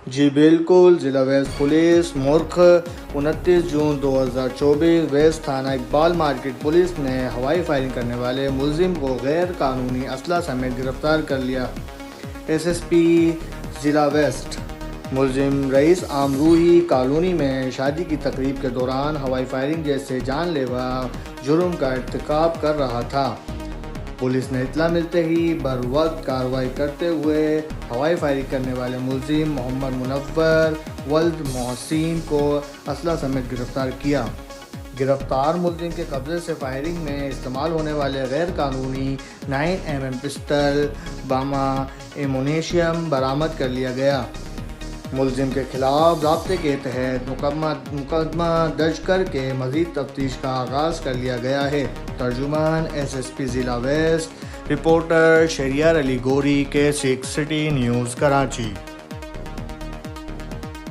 جی بالکل، ضلع waste police مرخ 29 جون 2024 waste تھانہ اقبال مارکیٹ پولیس نے ہوائی فائرنگ کرنے والے ملزم کو غیر قانونی اسلحہ سمیت گرفتار کر لیا۔ ایس ایس پی ضلع ویسٹ ملزم رئیس آمروہی کالونی میں شادی کی تقریب کے دوران ہوائی فائرنگ جیسے جان لیوا جرم کا ارتکاب کر رہا تھا۔ پولیس نے اطلاع ملتے ہی بروقت کارروائی کرتے ہوئے ہوائی فائرنگ کرنے والے ملزم محمد منور ولد محسن کو اسلحہ سمیت گرفتار کیا۔ گرفتار ملزم کے قبضے سے فائرنگ میں استعمال ہونے والے غیر قانونی 9mm پسٹل بامہ ایمونیشیم برآمد کر لیا گیا۔ ملزم کے خلاف ضابطے کے تحت مقدمہ درج کر کے مزید تفتیش کا آغاز کر لیا گیا ہے۔ ترجمان ایس ایس پی ضلع ویسٹ، رپورٹر شہریار علی گوری، K6 سٹی نیوز کراچی۔